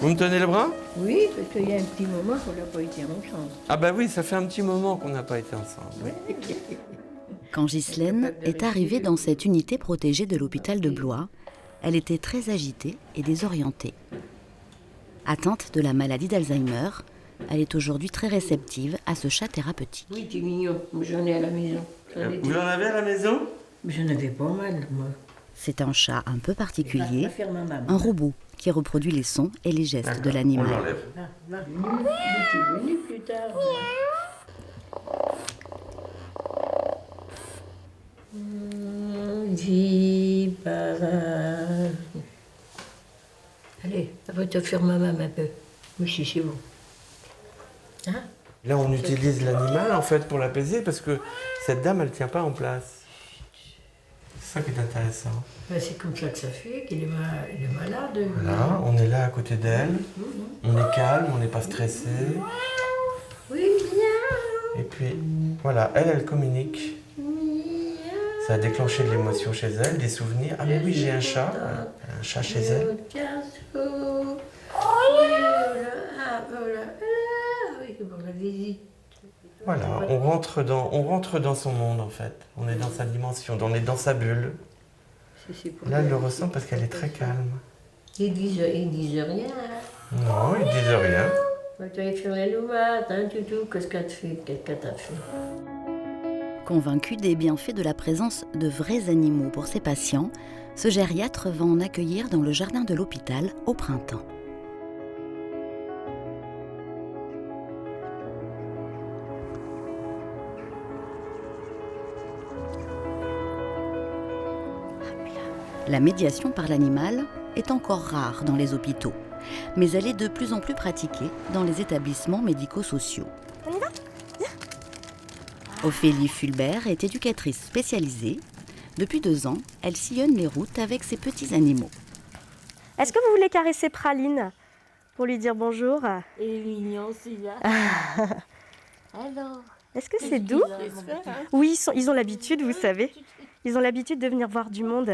Vous me tenez le bras? Oui, parce qu'il y a un petit moment qu'on n'a pas été ensemble. Ah bah oui, ça fait un petit moment qu'on n'a pas été ensemble. Oui. Quand Ghislaine est arrivée dans cette unité protégée de l'hôpital de Blois, elle était très agitée et désorientée. Atteinte de la maladie d'Alzheimer, elle est aujourd'hui très réceptive à ce chat thérapeutique. Oui, t'es mignon, mais j'en ai à la maison. Vous en avez à la maison? Mais j'en avais pas mal, moi. C'est un chat un peu particulier, Va faire ma maman. un robot qui reproduit les sons et les gestes de l'animal. On l'enlève. Va. Tu es venu plus tard. Allez, va te faire ma maman un peu. Oui, si, c'est bon. Hein? Là, on utilise l'animal en fait pour l'apaiser parce que cette dame, elle tient pas en place. C'est ça qui est intéressant. Ben, c'est comme ça que ça fait qu'il est, il est malade. Voilà, on est là à côté d'elle, on est calme, on n'est pas stressé. Oui, bien. Et puis, voilà, elle communique. Ça a déclenché de l'émotion chez elle, des souvenirs. Ah mais oui, j'ai un chat chez elle. Voilà, on rentre dans son monde en fait. On est dans sa dimension, on est dans sa bulle. Là, elle le ressent parce qu'elle est très calme. Ils disent rien. Non, ils disent rien. Tu vas faire la louvate, hein, toutou, qu'est-ce qu'elle te fait? Qu'est-ce qu'elle t'a fait? Convaincu des bienfaits de la présence de vrais animaux pour ses patients, ce gériatre va en accueillir dans le jardin de l'hôpital au printemps. La médiation par l'animal est encore rare dans les hôpitaux, mais elle est de plus en plus pratiquée dans les établissements médico-sociaux. On y va? Ophélie Fulbert est éducatrice spécialisée. Depuis 2 ans, elle sillonne les routes avec ses petits animaux. Est-ce que vous voulez caresser Praline pour lui dire bonjour? Il est mignon, celui-là. Alors, Est-ce que c'est doux? Oui, ils ont l'habitude, vous savez. Ils ont l'habitude de venir voir du monde.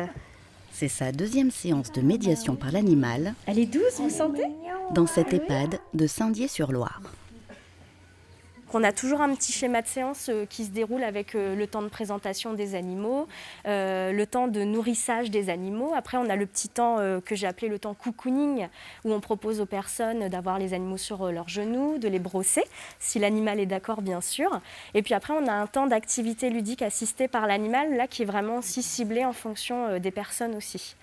C'est sa 2e séance de médiation par l'animal Elle est douce, vous sentez? dans cette EHPAD de Saint-Dié-sur-Loire. On a toujours un petit schéma de séance qui se déroule avec le temps de présentation des animaux, le temps de nourrissage des animaux. Après, on a le petit temps que j'ai appelé le temps cocooning, où on propose aux personnes d'avoir les animaux sur leurs genoux, de les brosser, si l'animal est d'accord, bien sûr. Et puis après, on a un temps d'activité ludique assistée par l'animal, là, qui est vraiment aussi ciblé en fonction des personnes aussi.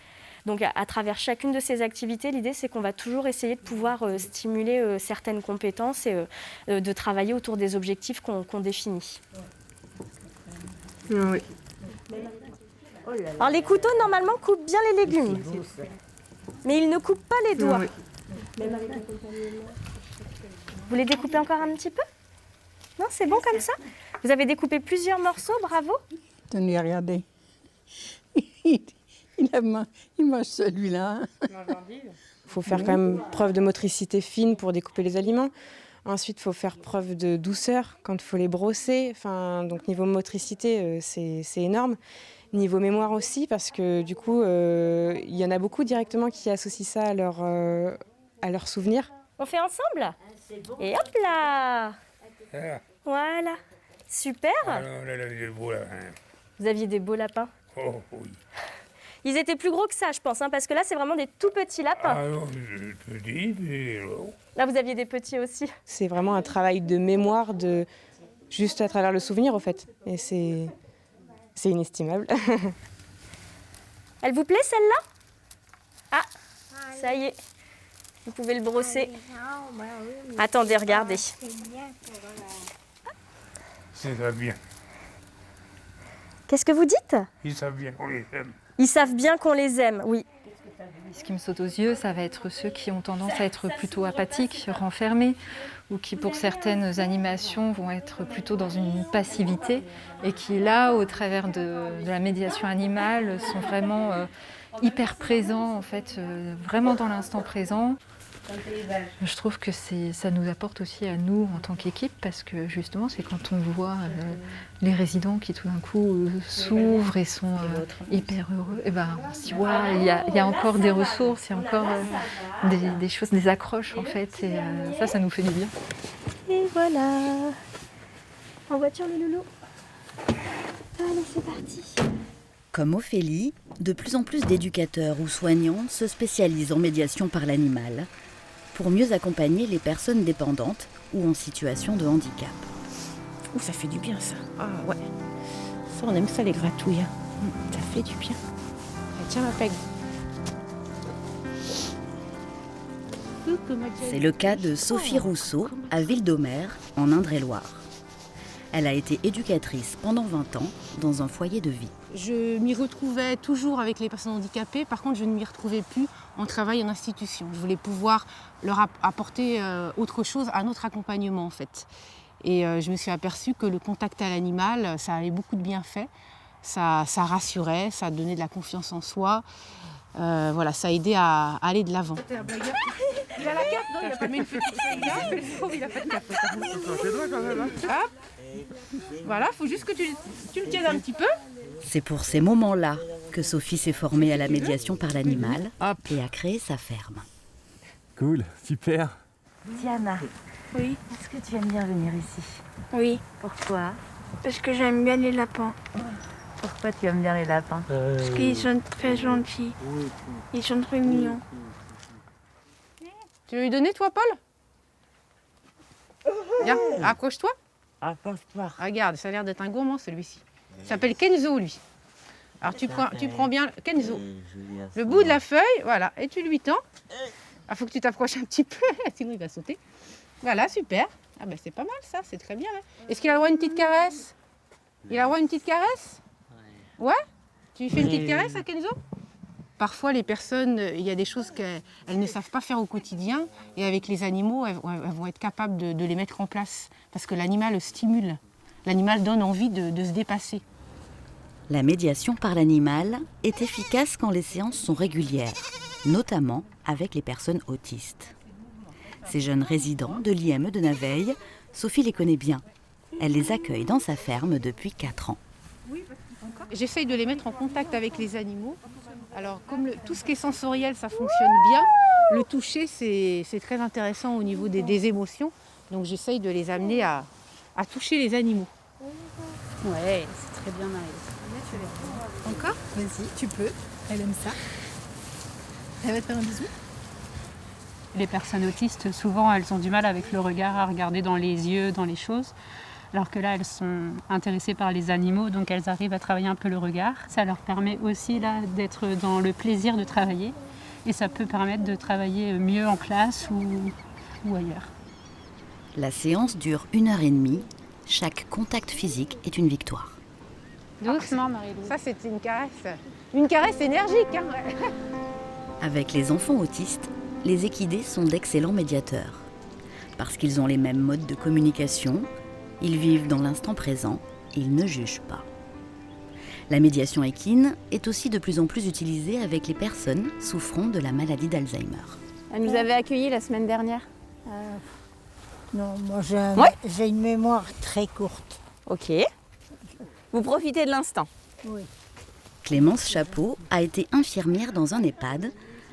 Donc à travers chacune de ces activités, l'idée c'est qu'on va toujours essayer de pouvoir stimuler certaines compétences et de travailler autour des objectifs qu'on définit. Oui. Alors les couteaux normalement coupent bien les légumes, mais ils ne coupent pas les doigts. Vous voulez découper encore un petit peu? Non, c'est bon comme ça? Vous avez découpé plusieurs morceaux, bravo. Tenez, regardez. Il mange celui-là. Il faut faire quand même preuve de motricité fine pour découper les aliments. Ensuite, il faut faire preuve de douceur quand il faut les brosser. Donc niveau motricité, c'est énorme. Niveau mémoire aussi, parce que du coup, il y en a beaucoup directement qui associent ça à leurs souvenirs. On fait ensemble? Et hop là! Voilà, super! Vous aviez des beaux lapins? Oh oui. Ils étaient plus gros que ça, je pense, hein, parce que là, c'est vraiment des tout petits lapins. Ah non, petit, mais non. Là, vous aviez des petits aussi. C'est vraiment un travail de mémoire, juste à travers le souvenir, au fait. Et c'est inestimable. Elle vous plaît, celle-là? Ah, ça y est. Vous pouvez le brosser. Attendez, regardez. C'est ça bien. Qu'est-ce que vous dites? Ils savent bien qu'on les aime. Ils savent bien qu'on les aime, oui. Ce qui me saute aux yeux, ça va être ceux qui ont tendance à être plutôt apathiques, renfermés, ou qui, pour certaines animations, vont être plutôt dans une passivité, et qui, là, au travers de la médiation animale, sont vraiment hyper présents, en fait, vraiment dans l'instant présent. Je trouve que ça nous apporte aussi à nous en tant qu'équipe parce que justement c'est quand on voit les résidents qui tout d'un coup s'ouvrent et sont hyper heureux, et ben on se dit waouh, il y a encore des ressources, il y a encore des choses, des accroches en fait, et ça nous fait du bien. Et voilà. En voiture le loulou. Allez, c'est parti. Comme Ophélie, de plus en plus d'éducateurs ou soignants se spécialisent en médiation par l'animal pour mieux accompagner les personnes dépendantes ou en situation de handicap. Ouh, ça fait du bien ça. Ah ouais. Ça, on aime ça les gratouilles. Ça fait du bien. Tiens ma peg. C'est le cas de Sophie Rousseau à Ville-d'Aumer, en Indre-et-Loire. Elle a été éducatrice pendant 20 ans dans un foyer de vie. Je m'y retrouvais toujours avec les personnes handicapées. Par contre, je ne m'y retrouvais plus en travail en institution. Je voulais pouvoir leur apporter autre chose, un autre accompagnement en fait. Et je me suis aperçue que le contact à l'animal, ça avait beaucoup de bienfaits. Ça rassurait, ça donnait de la confiance en soi. Voilà, ça aidait à aller de l'avant. Il a la cape, non, il a pas mis une petite cape. Il a pas de cape. Hop. Voilà, il faut juste que tu le tiennes un petit peu. C'est pour ces moments-là que Sophie s'est formée à la médiation par l'animal et a créé sa ferme. Cool, super. Diana, oui. est-ce que tu aimes bien venir ici? Oui. Pourquoi? Parce que j'aime bien les lapins. Pourquoi tu aimes bien les lapins? Parce qu'ils sont très gentils. Ils sont très mignons. Tu veux lui donner, toi, Paul? Viens, accroche-toi. Accroche-toi. Regarde, ça a l'air d'être un gourmand, celui-ci. Il s'appelle Kenzo, lui. Alors, tu prends bien Kenzo. Le bout de la feuille, voilà, et tu lui tends. Il faut que tu t'approches un petit peu, sinon il va sauter. Voilà, super. Ah ben c'est pas mal, ça, c'est très bien. Hein. Est-ce qu'il a le droit à une petite caresse? Il a le droit à une petite caresse? Ouais? Tu lui fais une petite caresse à Kenzo? Parfois, les personnes, il y a des choses qu'elles ne savent pas faire au quotidien. Et avec les animaux, elles vont être capables de les mettre en place. Parce que l'animal stimule. L'animal donne envie de se dépasser. La médiation par l'animal est efficace quand les séances sont régulières, notamment avec les personnes autistes. Ces jeunes résidents de l'IME de Naveil, Sophie les connaît bien. Elle les accueille dans sa ferme depuis 4 ans. J'essaye de les mettre en contact avec les animaux. Alors, comme tout ce qui est sensoriel, ça fonctionne bien, le toucher, c'est très intéressant au niveau des émotions. Donc, j'essaye de les amener à toucher les animaux. Ouais, c'est très bien, Maëlle. Encore? Vas-y, tu peux. Elle aime ça. Elle va te faire un bisou. Les personnes autistes, souvent, elles ont du mal avec le regard, à regarder dans les yeux, dans les choses. Alors que là, elles sont intéressées par les animaux, donc elles arrivent à travailler un peu le regard. Ça leur permet aussi là d'être dans le plaisir de travailler. Et ça peut permettre de travailler mieux en classe ou ailleurs. La séance dure 1h30. Chaque contact physique est une victoire. Doucement, Marie-Lou. Ça, c'est une caresse. Une caresse énergique. Hein. Avec les enfants autistes, les équidés sont d'excellents médiateurs. Parce qu'ils ont les mêmes modes de communication, ils vivent dans l'instant présent, ils ne jugent pas. La médiation équine est aussi de plus en plus utilisée avec les personnes souffrant de la maladie d'Alzheimer. Elle nous avait accueillis la semaine dernière. Non, moi j'ai une mémoire très courte. Ok. Vous profitez de l'instant. Oui. Clémence Chapeau a été infirmière dans un EHPAD.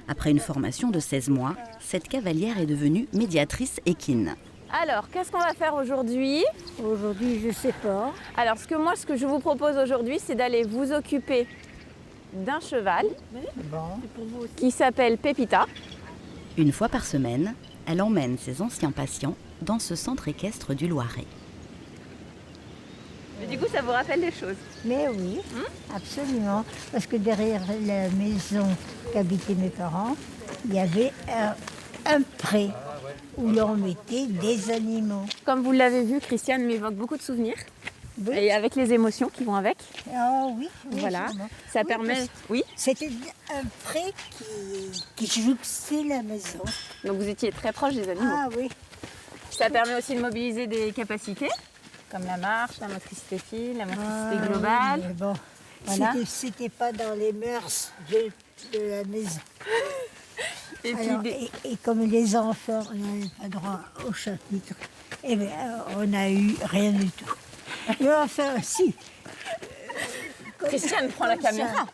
Après une formation de 16 mois, cette cavalière est devenue médiatrice équine. Alors, qu'est-ce qu'on va faire aujourd'hui? Aujourd'hui, je ne sais pas. Alors, ce que je vous propose aujourd'hui, c'est d'aller vous occuper d'un cheval qui s'appelle Pépita. Une fois par semaine, elle emmène ses anciens patients dans ce centre équestre du Loiret. Mais du coup, ça vous rappelle des choses? Mais oui, absolument. Parce que derrière la maison qu'habitaient mes parents, il y avait un pré où l'on mettait des animaux. Comme vous l'avez vu, Christiane m'évoque beaucoup de souvenirs. Oui. Et avec les émotions qui vont avec. Ah oui, voilà. Sûrement. Ça permet. Oui. C'était un pré qui jouxtait la maison. Donc vous étiez très proche des animaux. Ah oui. Ça permet aussi de mobiliser des capacités, comme la marche, la motricité fine, la motricité globale. Oui, mais bon, voilà. C'était pas dans les mœurs de la maison. Et, puis Alors, et comme les enfants n'avaient pas droit au chapitre, eh bien, on n'a eu rien du tout. Mais enfin, si. Christiane prend la caméra.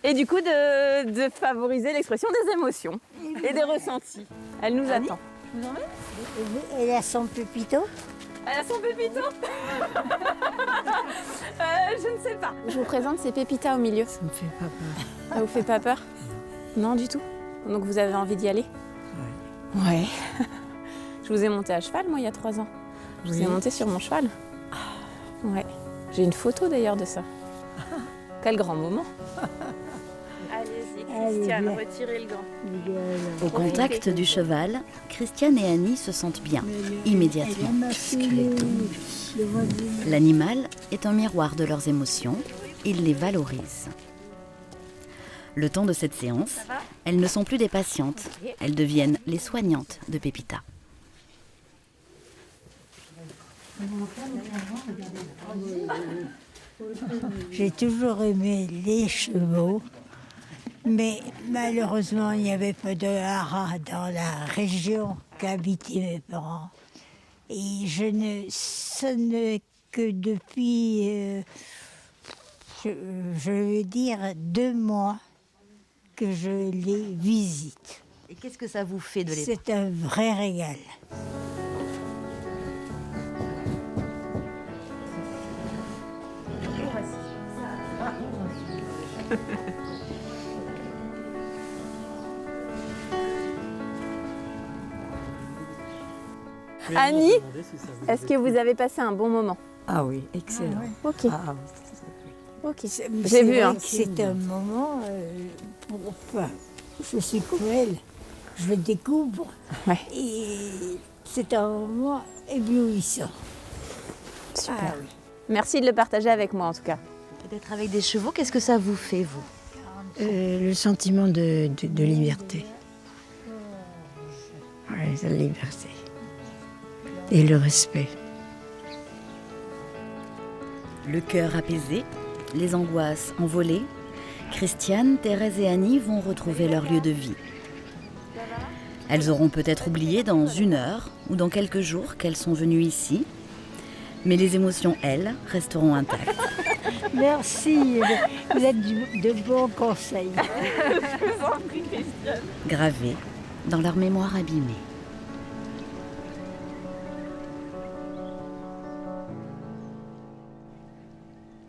Et du coup, de favoriser l'expression des émotions et des ressentis. Elle nous attend. Je vous emmène ? Elle a son pépito. Elle a son pépito. Je ne sais pas. Je vous présente, c'est Pépita au milieu. Ça me fait pas peur. Ça vous fait pas peur? Non, du tout. Donc vous avez envie d'y aller? Oui. Ouais. Je vous ai monté à cheval, moi, il y a 3 ans. Je vous ai monté sur mon cheval. Ouais. J'ai une photo d'ailleurs de ça. Quel grand moment. Allez-y, Christiane, retirez le gant. Au contact du cheval, Christiane et Annie se sentent bien, immédiatement. L'animal est un miroir de leurs émotions, il les valorise. Le temps de cette séance, elles ne sont plus des patientes, elles deviennent les soignantes de Pépita. J'ai toujours aimé les chevaux, mais malheureusement, il n'y avait pas de haras dans la région qu'habitaient mes parents. Et ce n'est que depuis, je vais dire, 2 mois que je les visite. Et qu'est-ce que ça vous fait de les voir? C'est un vrai régal. Annie, est-ce que vous avez passé un bon moment? Ah oui, excellent. Ok. Ah, Ok. J'ai vu. Hein. C'est un moment, enfin, je suis comme elle, je le découvre. Ouais. Et c'est un moment éblouissant. Super. Ah oui. Merci de le partager avec moi en tout cas. D'être avec des chevaux, qu'est-ce que ça vous fait, vous? Le sentiment de liberté. Oui, la liberté. Et le respect. Le cœur apaisé, les angoisses envolées, Christiane, Thérèse et Annie vont retrouver leur lieu de vie. Elles auront peut-être oublié dans 1 heure ou dans quelques jours qu'elles sont venues ici, mais les émotions, elles, resteront intactes. Merci, vous êtes de bons conseils. Je vous en prie, Christiane. Gravées dans leur mémoire abîmée.